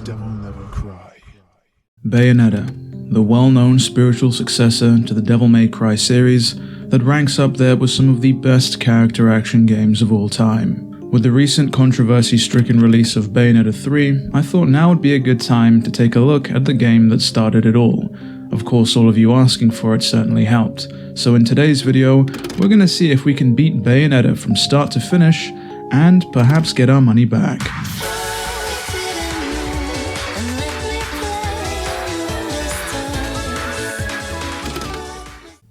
DevilNeverCry. Bayonetta, the well-known spiritual successor to the DevilMeverCry series that ranks up there with some of the best character action games of all time. With the recent controversy-stricken release of Bayonetta 3, I thought now would be a good time to take a look at the game that started it all. Of course, all of you asking for it certainly helped. So in today's video, we're gonna see if we can beat Bayonetta from start to finish, and perhaps get our money back.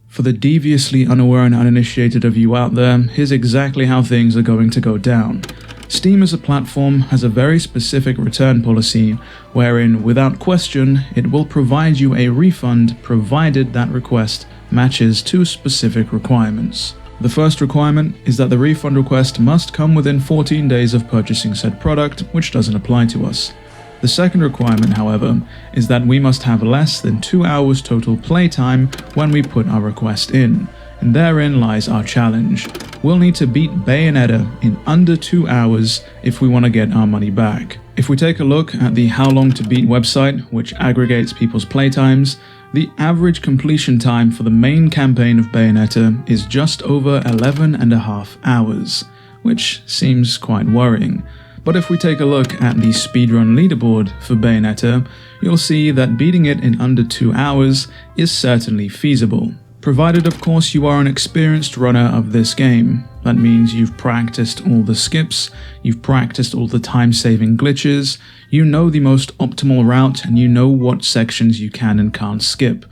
For the deviously unaware and uninitiated of you out there, here's exactly how things are going to go down. Steam as a platform has a very specific return policy, wherein, without question, it will provide you a refund provided that request matches two specific requirements. The first requirement is that the refund request must come within 14 days of purchasing said product, which doesn't apply to us. The second requirement, however, is that we must have less than 2 hours total playtime when we put our request in, and therein lies our challenge. We'll need to beat Bayonetta in under 2 hours if we want to get our money back. If we take a look at the How Long to Beat website, which aggregates people's playtimes, the average completion time for the main campaign of Bayonetta is just over 11.5 hours, which seems quite worrying. But if we take a look at the speedrun leaderboard for Bayonetta, you'll see that beating it in under 2 hours is certainly feasible. Provided, of course, you are an experienced runner of this game. That means you've practiced all the skips, you've practiced all the time-saving glitches, you know the most optimal route, and you know what sections you can and can't skip.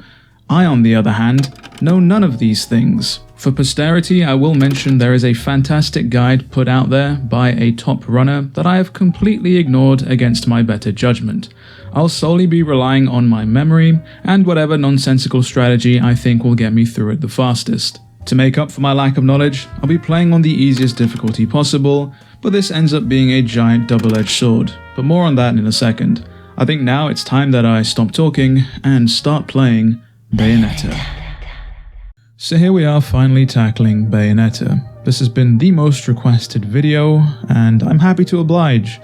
I, on the other hand, know none of these things. For posterity, I will mention there is a fantastic guide put out there by a top runner that I have completely ignored against my better judgment. I'll solely be relying on my memory and whatever nonsensical strategy I think will get me through it the fastest. To make up for my lack of knowledge, I'll be playing on the easiest difficulty possible, but this ends up being a giant double-edged sword. But more on that in a second. I think now it's time that I stop talking and start playing Bayonetta. So here we are finally tackling Bayonetta. This has been the most requested video, and I'm happy to oblige.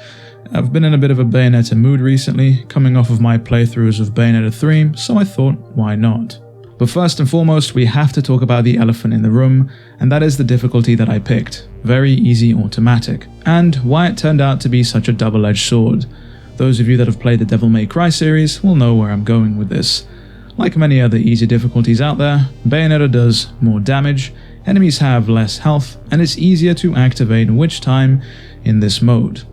I've been in a bit of a Bayonetta mood recently, coming off of my playthroughs of Bayonetta 3, so I thought, why not? But first and foremost, we have to talk about the elephant in the room, and that is the difficulty that I picked. Very easy automatic, and why it turned out to be such a double-edged sword. Those of you that have played the DevilMeverCry series will know where I'm going with this. Like many other easy difficulties out there, Bayonetta does more damage, enemies have less health, and it's easier to activate witch time in this mode.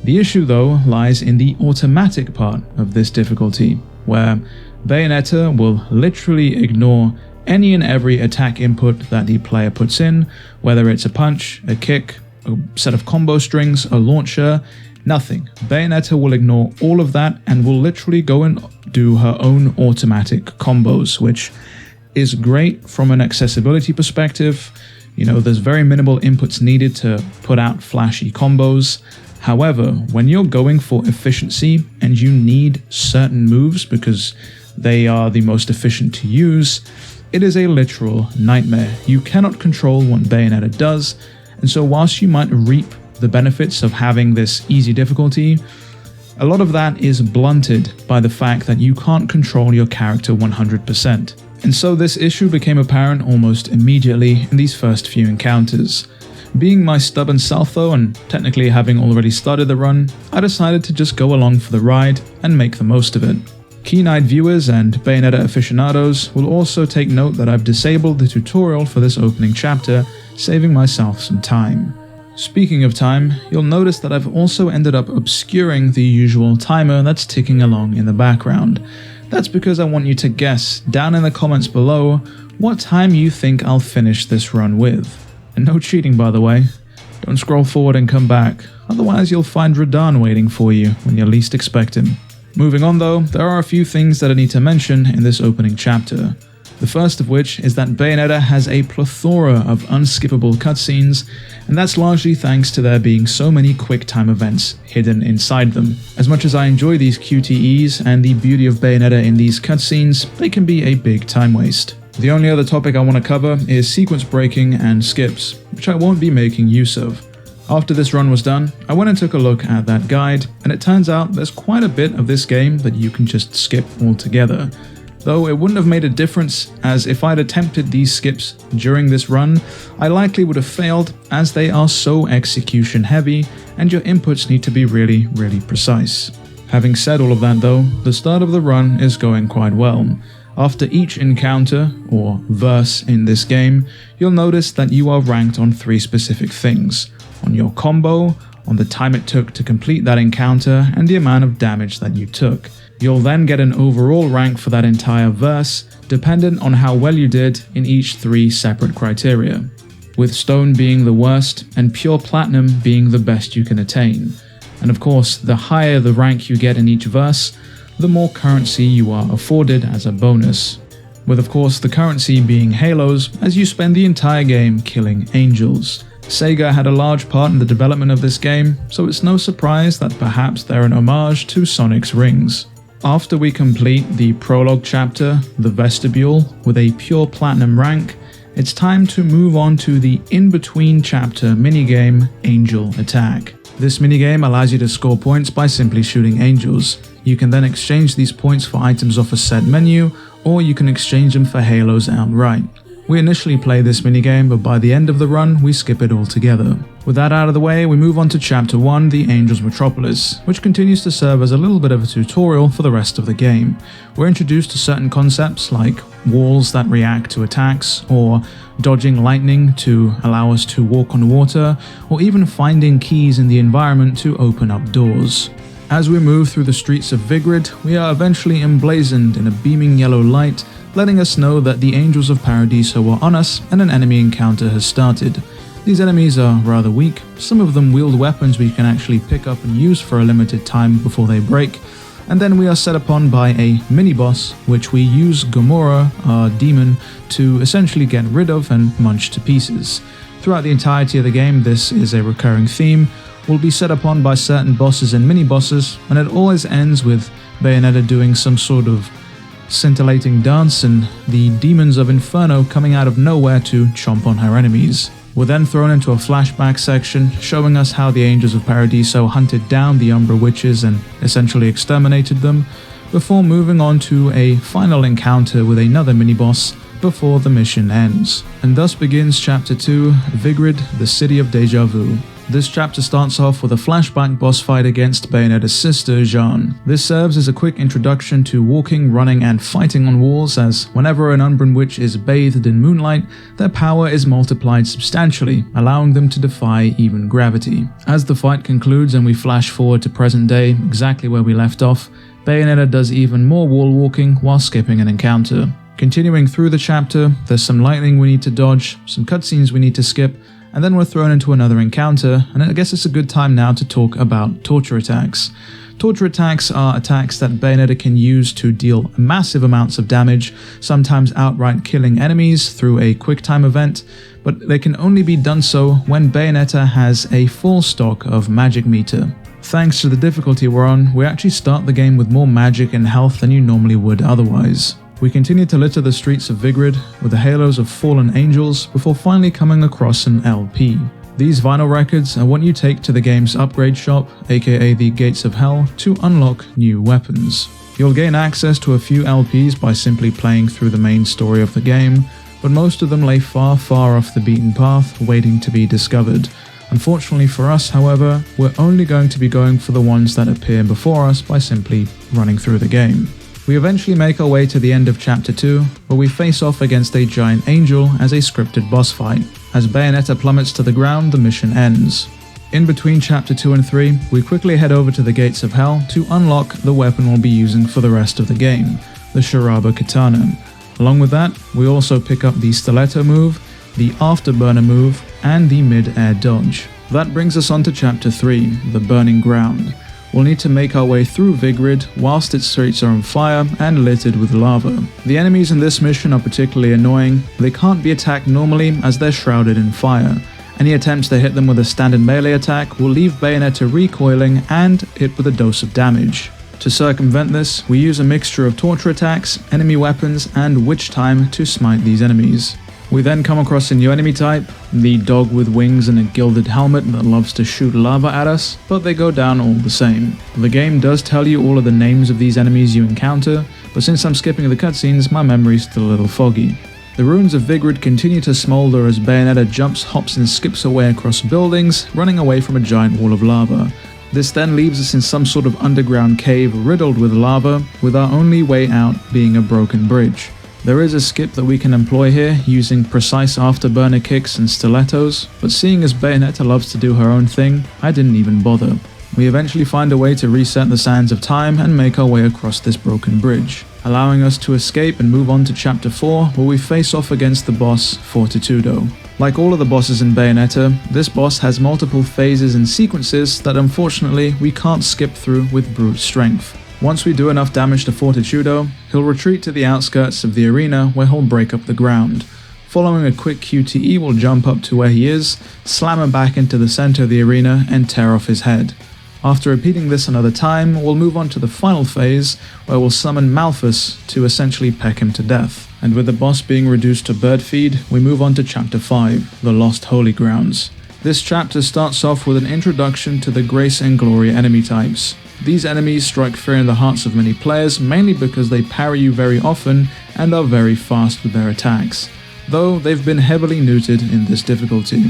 The issue though lies in the automatic part of this difficulty, where Bayonetta will literally ignore any and every attack input that the player puts in, whether it's a punch, a kick, a set of combo strings, a launcher, nothing. Bayonetta will ignore all of that and will literally go and do her own automatic combos, which is great from an accessibility perspective. You know, there's very minimal inputs needed to put out flashy combos. However, when you're going for efficiency and you need certain moves because they are the most efficient to use, it is a literal nightmare. You cannot control what Bayonetta does, and so whilst you might reap the benefits of having this easy difficulty, a lot of that is blunted by the fact that you can't control your character 100%. And so this issue became apparent almost immediately in these first few encounters. Being my stubborn self though, and technically having already started the run, I decided to just go along for the ride and make the most of it. Keen-eyed viewers and Bayonetta aficionados will also take note that I've disabled the tutorial for this opening chapter, saving myself some time. Speaking of time, you'll notice that I've also ended up obscuring the usual timer that's ticking along in the background. That's because I want you to guess down in the comments below what time you think I'll finish this run with. And no cheating, by the way. Don't scroll forward and come back, otherwise you'll find Radahn waiting for you when you least expect him. Moving on though, there are a few things that I need to mention in this opening chapter. The first of which is that Bayonetta has a plethora of unskippable cutscenes, and that's largely thanks to there being so many quick time events hidden inside them. As much as I enjoy these QTEs and the beauty of Bayonetta in these cutscenes, they can be a big time waste. The only other topic I want to cover is sequence breaking and skips, which I won't be making use of. After this run was done, I went and took a look at that guide, and it turns out there's quite a bit of this game that you can just skip altogether. Though it wouldn't have made a difference, as if I'd attempted these skips during this run, I likely would have failed, as they are so execution heavy and your inputs need to be really precise. Having said all of that though, the start of the run is going quite well. After each encounter, or verse in this game, you'll notice that you are ranked on 3 specific things: on your combo, on the time it took to complete that encounter, and the amount of damage that you took. You'll then get an overall rank for that entire verse, dependent on how well you did in each 3 separate criteria, with Stone being the worst and Pure Platinum being the best you can attain. And of course, the higher the rank you get in each verse, the more currency you are afforded as a bonus. With of course the currency being halos, as you spend the entire game killing angels. Sega had a large part in the development of this game, so it's no surprise that perhaps they're an homage to Sonic's rings. After we complete the prologue chapter, the vestibule, with a pure platinum rank, it's time to move on to the in-between chapter minigame, Angel Attack. This minigame allows you to score points by simply shooting angels. You can then exchange these points for items off a set menu, or you can exchange them for halos outright. We initially play this minigame, but by the end of the run, we skip it altogether. With that out of the way, we move on to Chapter 1, the Angels Metropolis, which continues to serve as a little bit of a tutorial for the rest of the game. We're introduced to certain concepts like walls that react to attacks, or dodging lightning to allow us to walk on water, or even finding keys in the environment to open up doors. As we move through the streets of Vigrid, we are eventually emblazoned in a beaming yellow light, letting us know that the Angels of Paradiso are on us and an enemy encounter has started. These enemies are rather weak, some of them wield weapons we can actually pick up and use for a limited time before they break, and then we are set upon by a mini-boss, which we use Gomorrah, our demon, to essentially get rid of and munch to pieces. Throughout the entirety of the game, this is a recurring theme. We'll be set upon by certain bosses and mini-bosses, and it always ends with Bayonetta doing some sort of scintillating dance and the demons of Inferno coming out of nowhere to chomp on her enemies. We're then thrown into a flashback section showing us how the Angels of Paradiso hunted down the Umbra Witches and essentially exterminated them, before moving on to a final encounter with another mini-boss before the mission ends. And thus begins Chapter 2, Vigrid, the City of Deja Vu. This chapter starts off with a flashback boss fight against Bayonetta's sister, Jeanne. This serves as a quick introduction to walking, running, and fighting on walls, as whenever an Umbran witch is bathed in moonlight, their power is multiplied substantially, allowing them to defy even gravity. As the fight concludes and we flash forward to present day, exactly where we left off, Bayonetta does even more wall walking while skipping an encounter. Continuing through the chapter, there's some lightning we need to dodge, some cutscenes we need to skip, and then we're thrown into another encounter, and I guess it's a good time now to talk about torture attacks. Torture attacks are attacks that Bayonetta can use to deal massive amounts of damage, sometimes outright killing enemies through a quick-time event, but they can only be done so when Bayonetta has a full stock of magic meter. Thanks to the difficulty we're on, we actually start the game with more magic and health than you normally would otherwise. We continue to litter the streets of Vigrid with the halos of fallen angels before finally coming across an LP. These vinyl records are what you take to the game's upgrade shop, aka the Gates of Hell, to unlock new weapons. You'll gain access to a few LPs by simply playing through the main story of the game, but most of them lay far off the beaten path, waiting to be discovered. Unfortunately for us, however, we're only going to be going for the ones that appear before us by simply running through the game. We eventually make our way to the end of Chapter 2, where we face off against a giant angel as a scripted boss fight. As Bayonetta plummets to the ground, the mission ends. In between Chapter 2 and 3, we quickly head over to the Gates of Hell to unlock the weapon we'll be using for the rest of the game, the Shuraba Katana. Along with that, we also pick up the Stiletto move, the Afterburner move, and the mid-air dodge. That brings us on to Chapter 3, the Burning Ground. We'll need to make our way through Vigrid whilst its streets are on fire and littered with lava. The enemies in this mission are particularly annoying. They can't be attacked normally as they're shrouded in fire. Any attempts to hit them with a standard melee attack will leave Bayonetta recoiling and hit with a dose of damage. To circumvent this, we use a mixture of torture attacks, enemy weapons, and witch time to smite these enemies. We then come across a new enemy type, the dog with wings and a gilded helmet that loves to shoot lava at us, but they go down all the same. The game does tell you all of the names of these enemies you encounter, but since I'm skipping the cutscenes, my memory's still a little foggy. The ruins of Vigrid continue to smolder as Bayonetta jumps, hops and skips away across buildings, running away from a giant wall of lava. This then leaves us in some sort of underground cave riddled with lava, with our only way out being a broken bridge. There is a skip that we can employ here using precise afterburner kicks and stilettos, but seeing as Bayonetta loves to do her own thing, I didn't even bother. We eventually find a way to reset the sands of time and make our way across this broken bridge, allowing us to escape and move on to chapter 4, where we face off against the boss Fortitudo. Like all of the bosses in Bayonetta, this boss has multiple phases and sequences that unfortunately we can't skip through with brute strength. Once we do enough damage to Fortitudo, he'll retreat to the outskirts of the arena where he'll break up the ground. Following a quick QTE, we'll jump up to where he is, slam him back into the center of the arena and tear off his head. After repeating this another time, we'll move on to the final phase, where we'll summon Malphus to essentially peck him to death. And with the boss being reduced to bird feed, we move on to chapter 5, the Lost Holy Grounds. This chapter starts off with an introduction to the Grace and Glory enemy types. These enemies strike fear in the hearts of many players, mainly because they parry you very often and are very fast with their attacks, though they've been heavily neutered in this difficulty.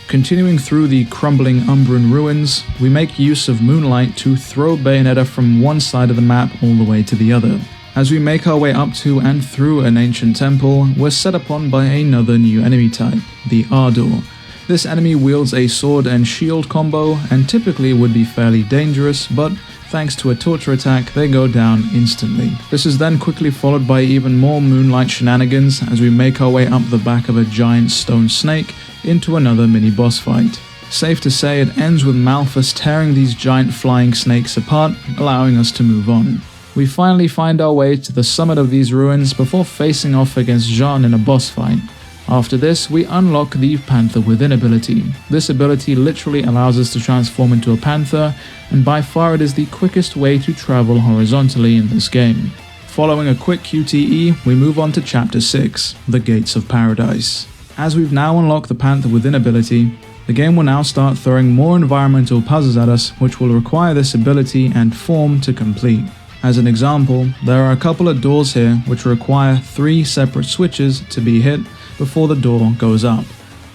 Continuing through the crumbling Umbran ruins, we make use of Moonlight to throw Bayonetta from one side of the map all the way to the other. As we make our way up to and through an ancient temple, we're set upon by another new enemy type, the Ardor. This enemy wields a sword and shield combo and typically would be fairly dangerous, but thanks to a torture attack, they go down instantly. This is then quickly followed by even more Moonlight shenanigans as we make our way up the back of a giant stone snake into another mini-boss fight. Safe to say it ends with Malphus tearing these giant flying snakes apart, allowing us to move on. We finally find our way to the summit of these ruins before facing off against Jean in a boss fight. After this, we unlock the Panther Within ability. This ability literally allows us to transform into a panther, and by far it is the quickest way to travel horizontally in this game. Following a quick QTE, we move on to chapter 6, the Gates of Paradise. As we've now unlocked the Panther Within ability, the game will now start throwing more environmental puzzles at us, which will require this ability and form to complete. As an example, there are a couple of doors here which require 3 separate switches to be hit before the door goes up.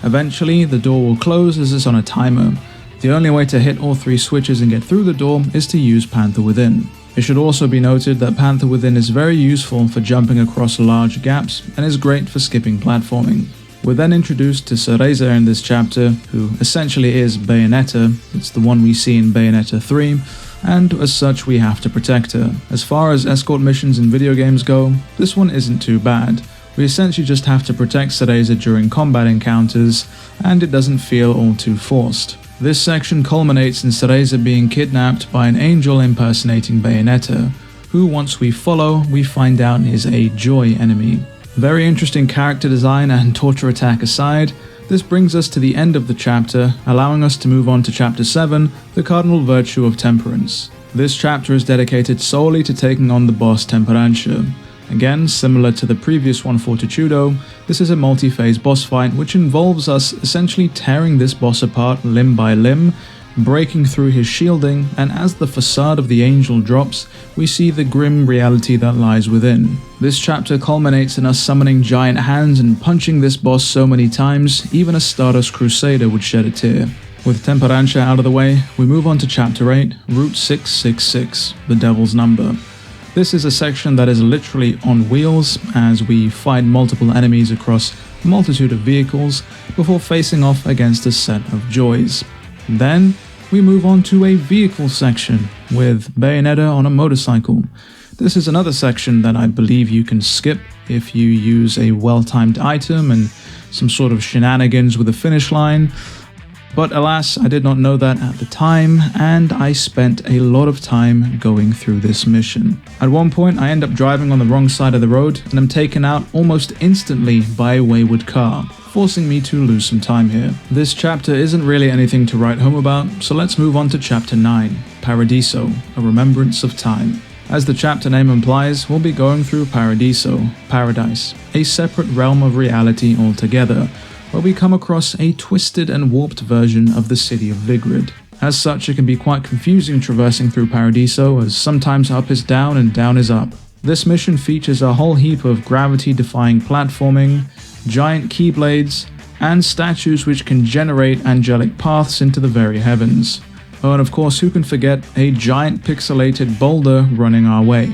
Eventually, the door will close as it's on a timer. The only way to hit all 3 switches and get through the door is to use Panther Within. It should also be noted that Panther Within is very useful for jumping across large gaps and is great for skipping platforming. We're then introduced to Cereza in this chapter, who essentially is Bayonetta. It's the one we see in Bayonetta 3, and as such we have to protect her. As far as escort missions in video games go, this one isn't too bad. We essentially just have to protect Cereza during combat encounters, and it doesn't feel all too forced. This section culminates in Cereza being kidnapped by an angel impersonating Bayonetta, who once we follow, we find out is a Joy enemy. Very interesting character design and torture attack aside, this brings us to the end of the chapter, allowing us to move on to chapter 7, the cardinal virtue of temperance. This chapter is dedicated solely to taking on the boss Temperantia. Again, similar to the previous one Fortitudo, this is a multi-phase boss fight which involves us essentially tearing this boss apart limb by limb, breaking through his shielding, and as the facade of the angel drops, we see the grim reality that lies within. This chapter culminates in us summoning giant hands and punching this boss so many times, even a Stardust Crusader would shed a tear. With Temperantia out of the way, we move on to chapter 8, Route 666, the Devil's Number. This is a section that is literally on wheels as we fight multiple enemies across a multitude of vehicles before facing off against a set of Joys. Then we move on to a vehicle section with Bayonetta on a motorcycle. This is another section that I believe you can skip if you use a well-timed item and some sort of shenanigans with a finish line. But alas, I did not know that at the time, and I spent a lot of time going through this mission. At one point, I end up driving on the wrong side of the road, and I'm taken out almost instantly by a wayward car, forcing me to lose some time here. This chapter isn't really anything to write home about, so let's move on to chapter 9, Paradiso, A Remembrance of Time. As the chapter name implies, we'll be going through Paradiso, Paradise, a separate realm of reality altogether, where we come across a twisted and warped version of the city of Vigrid. As such, it can be quite confusing traversing through Paradiso, as sometimes up is down and down is up. This mission features a whole heap of gravity-defying platforming, giant keyblades, and statues which can generate angelic paths into the very heavens. Oh, and of course, who can forget a giant pixelated boulder running our way?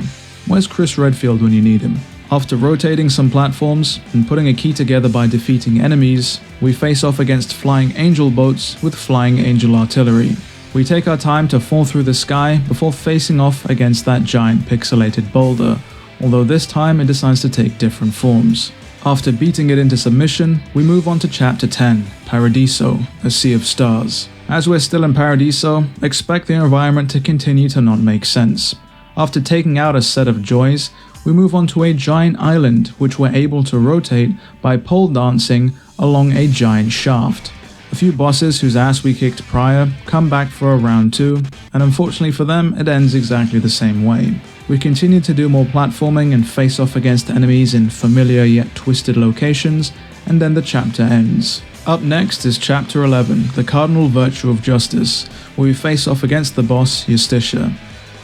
Where's Chris Redfield when you need him? After rotating some platforms and putting a key together by defeating enemies, we face off against flying angel boats with flying angel artillery. We take our time to fall through the sky before facing off against that giant pixelated boulder, although this time it decides to take different forms. After beating it into submission, we move on to Chapter 10, Paradiso, A Sea of Stars. As we're still in Paradiso, expect the environment to continue to not make sense. After taking out a set of joys, we move on to a giant island which we're able to rotate by pole dancing along a giant shaft. A few bosses whose ass we kicked prior come back for a round 2, and unfortunately for them, it ends exactly the same way. We continue to do more platforming and face off against enemies in familiar yet twisted locations, and then the chapter ends. Up next is Chapter 11, The Cardinal Virtue of Justice, where we face off against the boss Justitia.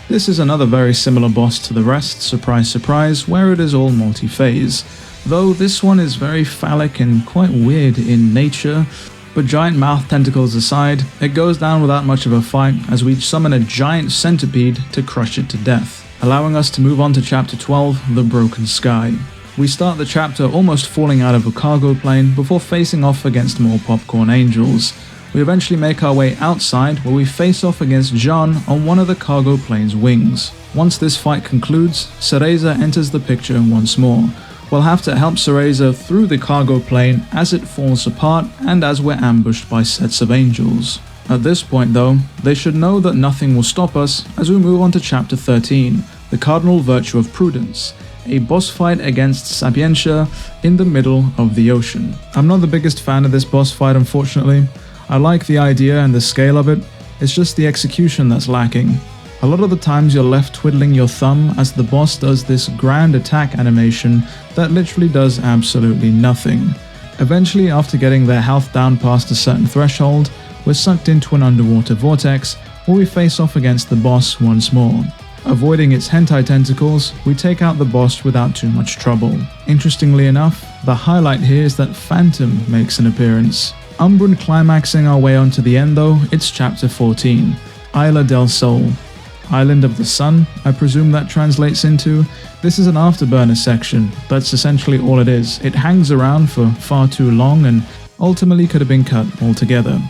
This is another very similar boss to the rest, surprise surprise, where it is all multi-phase, though this one is very phallic and quite weird in nature. But giant mouth tentacles aside, it goes down without much of a fight as we summon a giant centipede to crush it to death, allowing us to move on to Chapter 12, The Broken Sky. We start the chapter almost falling out of a cargo plane before facing off against more popcorn angels. We eventually make our way outside where we face off against Jean on one of the cargo plane's wings. Once this fight concludes, Cereza enters the picture once more. We'll have to help Cereza through the cargo plane as it falls apart and as we're ambushed by sets of angels. At this point though, they should know that nothing will stop us as we move on to Chapter 13, The Cardinal Virtue of Prudence, a boss fight against Sapientia in the middle of the ocean. I'm not the biggest fan of this boss fight, unfortunately. I like the idea and the scale of it, it's just the execution that's lacking. A lot of the times you're left twiddling your thumb as the boss does this grand attack animation that literally does absolutely nothing. Eventually, after getting their health down past a certain threshold, we're sucked into an underwater vortex where we face off against the boss once more. Avoiding its hentai tentacles, we take out the boss without too much trouble. Interestingly enough, the highlight here is that Phantom makes an appearance. Umbran climaxing our way onto the end though, it's Chapter 14, Isla del Sol. Island of the Sun, I presume that translates into. This is an afterburner section, that's essentially all it is. It hangs around for far too long and ultimately could have been cut altogether.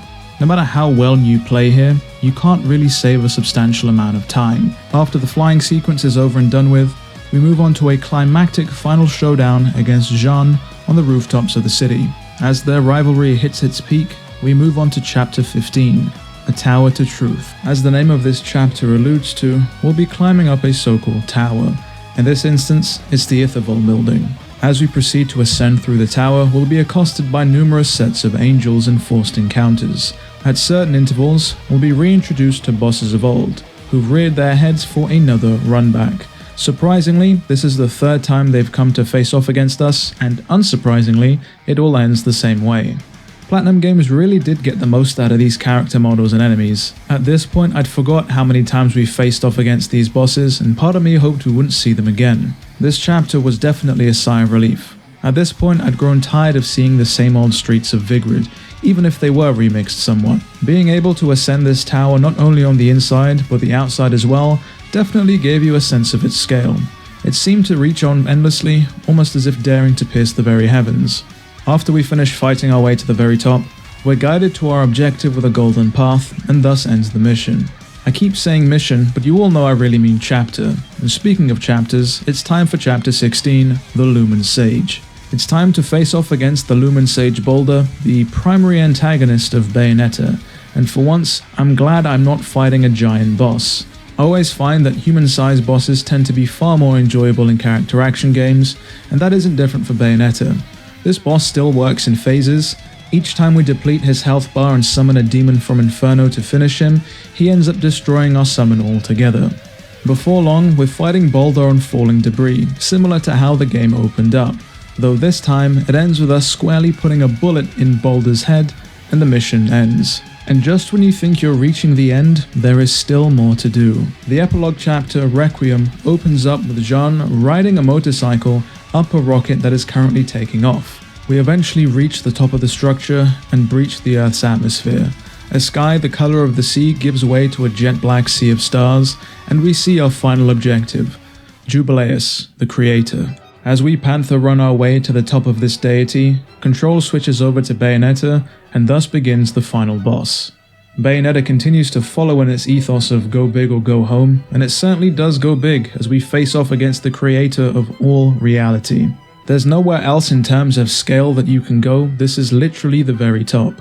No matter how well you play here, you can't really save a substantial amount of time. After the flying sequence is over and done with, we move on to a climactic final showdown against Jean on the rooftops of the city. As their rivalry hits its peak, we move on to Chapter 15, A Tower to Truth. As the name of this chapter alludes to, we'll be climbing up a so-called tower. In this instance, it's the Ithavoll building. As we proceed to ascend through the tower, we'll be accosted by numerous sets of angels and forced encounters. At certain intervals, we'll be reintroduced to bosses of old, who've reared their heads for another run back. Surprisingly, this is the third time they've come to face off against us, and unsurprisingly, it all ends the same way. Platinum Games really did get the most out of these character models and enemies. At this point, I'd forgot how many times we faced off against these bosses, and part of me hoped we wouldn't see them again. This chapter was definitely a sigh of relief. At this point, I'd grown tired of seeing the same old streets of Vigrid, even if they were remixed somewhat. Being able to ascend this tower not only on the inside, but the outside as well, definitely gave you a sense of its scale. It seemed to reach on endlessly, almost as if daring to pierce the very heavens. After we finish fighting our way to the very top, we're guided to our objective with a golden path, and thus ends the mission. I keep saying mission, but you all know I really mean chapter. And speaking of chapters, it's time for Chapter 16, The Lumen Sage. It's time to face off against the Lumen Sage Boulder, the primary antagonist of Bayonetta, and for once, I'm glad I'm not fighting a giant boss. I always find that human-sized bosses tend to be far more enjoyable in character action games, and that isn't different for Bayonetta. This boss still works in phases. Each time we deplete his health bar and summon a demon from Inferno to finish him, he ends up destroying our summon altogether. Before long, we're fighting Boulder on falling debris, similar to how the game opened up, though this time it ends with us squarely putting a bullet in Boulder's head and the mission ends. And just when you think you're reaching the end, there is still more to do. The epilogue chapter, Requiem, opens up with Jean riding a motorcycle up a rocket that is currently taking off. We eventually reach the top of the structure and breach the Earth's atmosphere. A sky the color of the sea gives way to a jet black sea of stars, and we see our final objective, Jubileus, the creator. As we Panther run our way to the top of this deity, control switches over to Bayonetta, and thus begins the final boss. Bayonetta continues to follow in its ethos of go big or go home, and it certainly does go big as we face off against the creator of all reality. There's nowhere else in terms of scale that you can go, this is literally the very top.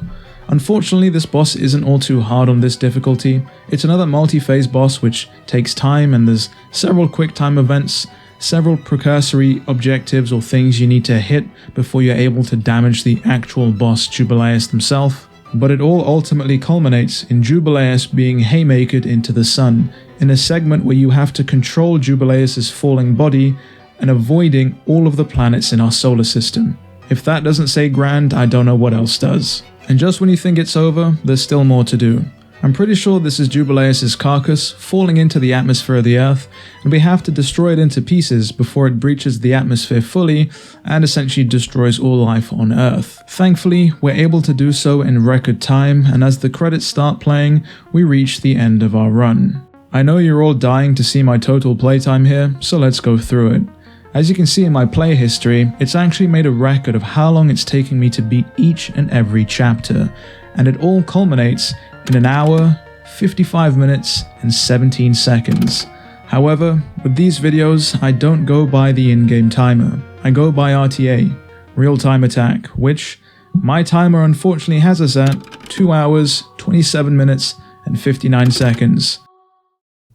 Unfortunately, this boss isn't all too hard on this difficulty. It's another multi-phase boss which takes time, and there's several quick time events, several precursory objectives or things you need to hit before you're able to damage the actual boss Jubileus himself. But it all ultimately culminates in Jubileus being haymakered into the sun, in a segment where you have to control Jubileus' falling body and avoiding all of the planets in our solar system. If that doesn't say grand, I don't know what else does. And just when you think it's over, there's still more to do. I'm pretty sure this is Jubileus' carcass falling into the atmosphere of the Earth, and we have to destroy it into pieces before it breaches the atmosphere fully and essentially destroys all life on Earth. Thankfully, we're able to do so in record time, and as the credits start playing, we reach the end of our run. I know you're all dying to see my total playtime here, so let's go through it. As you can see in my play history, it's actually made a record of how long it's taking me to beat each and every chapter, and it all culminates in 1 hour, 55 minutes, and 17 seconds. However, with these videos, I don't go by the in-game timer. I go by RTA, real-time attack, which my timer unfortunately has us at 2 hours, 27 minutes, and 59 seconds.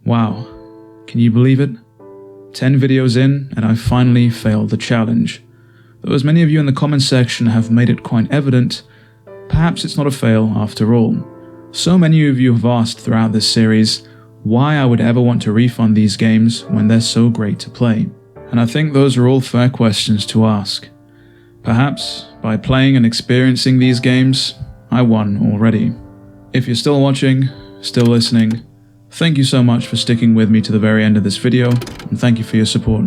Wow, can you believe it? 10 videos in, and I finally failed the challenge. Though as many of you in the comments section have made it quite evident, perhaps it's not a fail after all. So many of you have asked throughout this series why I would ever want to refund these games when they're so great to play. And I think those are all fair questions to ask. Perhaps, by playing and experiencing these games, I won already. If you're still watching, still listening, thank you so much for sticking with me to the very end of this video, and thank you for your support.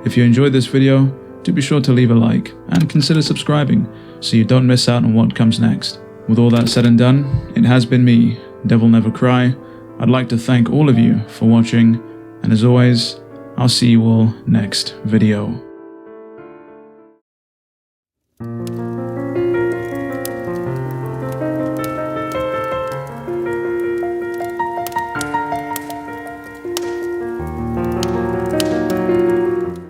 If you enjoyed this video, do be sure to leave a like, and consider subscribing, so you don't miss out on what comes next. With all that said and done, it has been me, DevilNeverCry. I'd like to thank all of you for watching, and as always, I'll see you all next video.